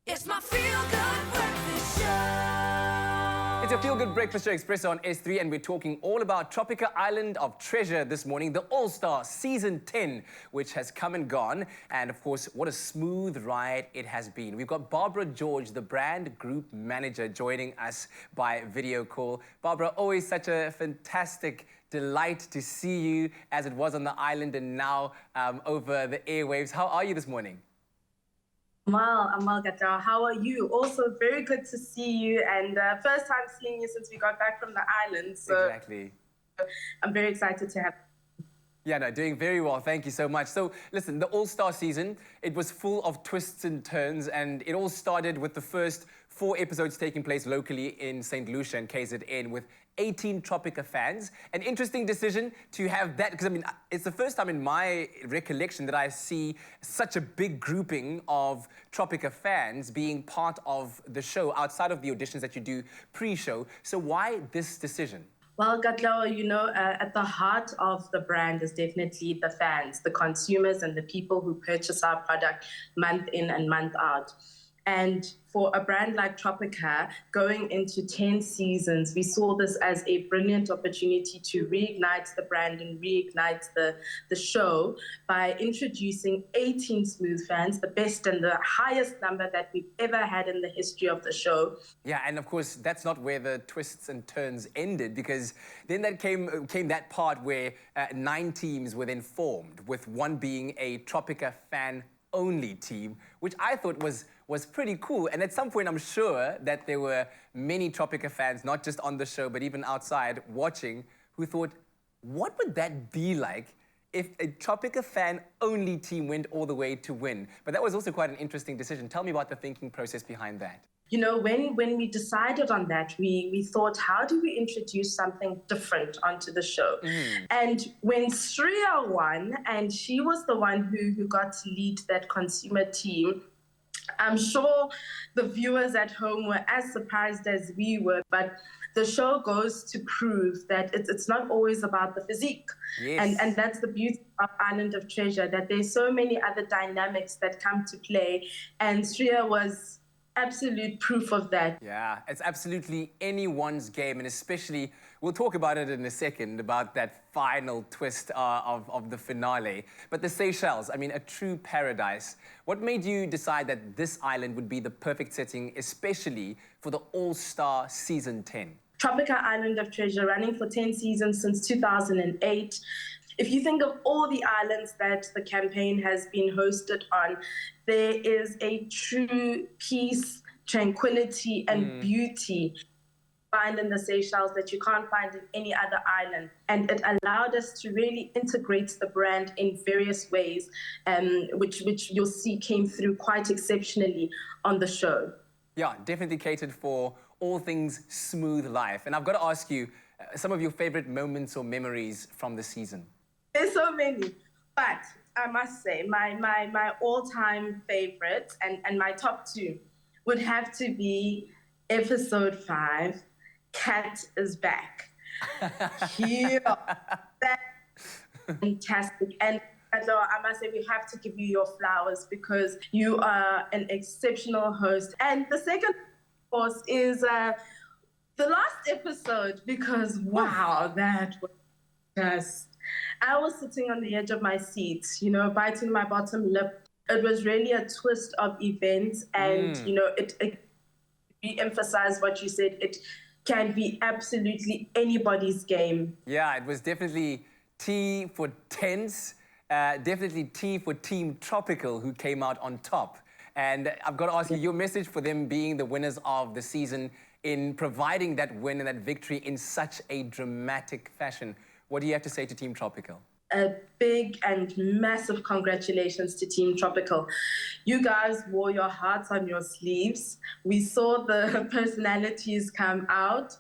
It's my feel-good breakfast show. It's a feel-good breakfast show, Expresso on S3, and we're talking all about Tropika Island of Treasure this morning, the All-Star Season 10, which has come and gone. And of course, what a smooth ride it has been. We've got Barbara George, the brand group manager, joining us by video call. Barbara, always such a fantastic delight to see you, as it was on the island and now over the airwaves. How are you this morning? Amal Gatra, how are you? Also, very good to see you, and first time seeing you since we got back from the island. So Exactly. I'm very excited to have. Yeah, no, doing very well. Thank you so much. So, listen, the All-Star season, it was full of twists and turns, and it all started with the first 4 episodes taking place locally in St. Lucia and KZN with 18 Tropika fans. An interesting decision to have that, because, I mean, it's the first time in my recollection that I see such a big grouping of Tropika fans being part of the show outside of the auditions that you do pre-show. So why this decision? Well, Gatlawa, at the heart of the brand is definitely the fans, the consumers, and the people who purchase our product month in and month out. And for a brand like Tropika, going into 10 seasons, we saw this as a brilliant opportunity to reignite the brand and reignite the show by introducing 18 smooth fans, the best and the highest number that we've ever had in the history of the show. Yeah, and of course, that's not where the twists and turns ended, because then that came that part where 9 teams were then formed, with one being a Tropika fan-only team, which I thought was pretty cool. And at some point, I'm sure that there were many Tropika fans, not just on the show, but even outside watching, who thought, what would that be like if a Tropika fan-only team went all the way to win? But that was also quite an interesting decision. Tell me about the thinking process behind that. You know, when we decided on that, we thought, how do we introduce something different onto the show? And when Sriya won, and she was the one who got to lead that consumer team, I'm sure the viewers at home were as surprised as we were, but the show goes to prove that it's not always about the physique. Yes. And that's the beauty of Island of Treasure, that there's so many other dynamics that come to play, and Sriya was absolute proof of that. Yeah, it's absolutely anyone's game, and especially, we'll talk about it in a second, about that final twist of the finale. But the Seychelles, I mean, a true paradise. What made you decide that this island would be the perfect setting, especially for the All-Star Season 10? Tropika Island of Treasure, running for 10 seasons since 2008. If you think of all the islands that the campaign has been hosted on, there is a true peace, tranquility, and beauty found in the Seychelles that you can't find in any other island. And it allowed us to really integrate the brand in various ways, which you'll see came through quite exceptionally on the show. Yeah, definitely catered for all things smooth life. And I've got to ask you, some of your favorite moments or memories from the season? There's so many, but I must say my all-time favorites and my top 2 would have to be episode 5, Cat is Back. Here, that's fantastic. And I must say, we have to give you your flowers because you are an exceptional host. And the second, of course, is the last episode, because wow, that was just... I was sitting on the edge of my seat, biting my bottom lip. It was really a twist of events, and, it re-emphasized what you said. It can be absolutely anybody's game. Yeah, it was definitely T for tense, definitely T for Team Tropical, who came out on top. And I've got to ask you, your message for them being the winners of the season in providing that win and that victory in such a dramatic fashion. What do you have to say to Team Tropical? A big and massive congratulations to Team Tropical. You guys wore your hearts on your sleeves. We saw the personalities come out.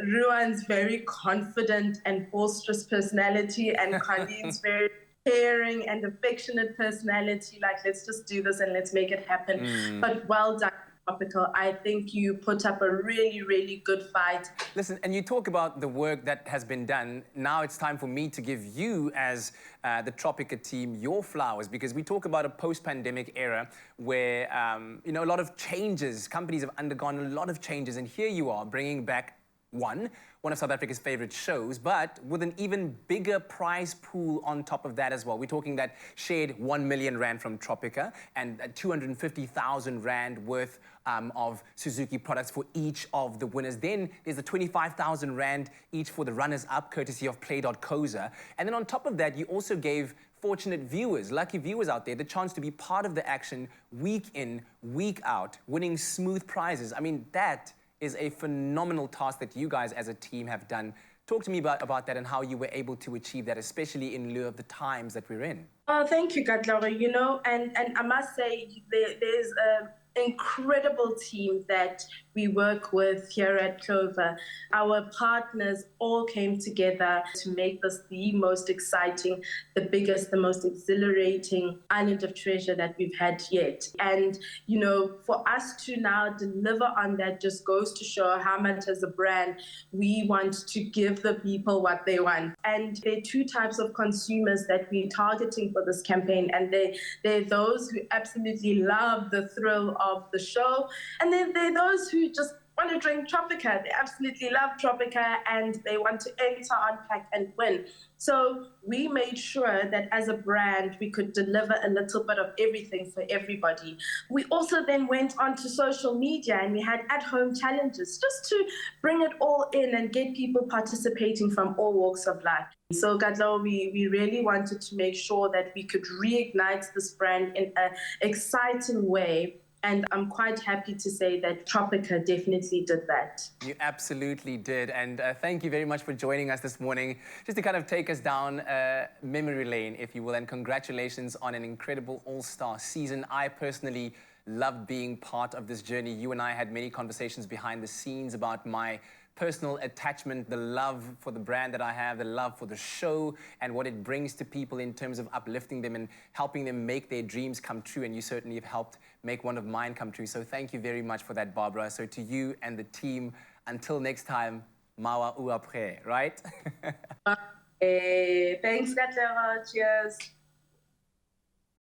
Ruan's very confident and boisterous personality, and Colleen's very caring and affectionate personality, like, let's just do this and let's make it happen. But well done. Tropical. I think you put up a really, really good fight. Listen, and you talk about the work that has been done. Now it's time for me to give you, as the Tropika team, your flowers, because we talk about a post-pandemic era where, a lot of changes, companies have undergone a lot of changes, and here you are bringing back one of South Africa's favorite shows, but with an even bigger prize pool on top of that as well. We're talking that shared 1 million rand from Tropika and 250,000 rand worth of Suzuki products for each of the winners. Then there's the 25,000 rand each for the runners-up, courtesy of Play.coza. And then on top of that, you also gave fortunate viewers, lucky viewers out there, the chance to be part of the action week in, week out, winning smooth prizes. I mean, that is a phenomenal task that you guys as a team have done. Talk to me about that and how you were able to achieve that, especially in lieu of the times that we're in. Oh, thank you, Katlego. And I must say, there's an incredible team that we work with here at Clover. Our partners all came together to make this the most exciting, the biggest, the most exhilarating Island of Treasure that we've had yet. And, for us to now deliver on that just goes to show how much as a brand we want to give the people what they want. And there are two types of consumers that we're targeting for this campaign. And they're those who absolutely love the thrill of the show. And then there are those who just want to drink Tropika. They absolutely love Tropika and they want to enter, unpack, and win. So we made sure that as a brand, we could deliver a little bit of everything for everybody. We also then went onto social media and we had at-home challenges just to bring it all in and get people participating from all walks of life. So, Gadlo, we really wanted to make sure that we could reignite this brand in an exciting way. And I'm quite happy to say that Tropika definitely did that. You absolutely did. And thank you very much for joining us this morning, just to kind of take us down memory lane, if you will. And congratulations on an incredible all-star season. I personally loved being part of this journey. You and I had many conversations behind the scenes about my personal attachment, the love for the brand that I have, the love for the show, and what it brings to people in terms of uplifting them and helping them make their dreams come true. And you certainly have helped make one of mine come true. So thank you very much for that, Barbara. So to you and the team, until next time, mawa ou après, right? Thanks, Katlego. Cheers.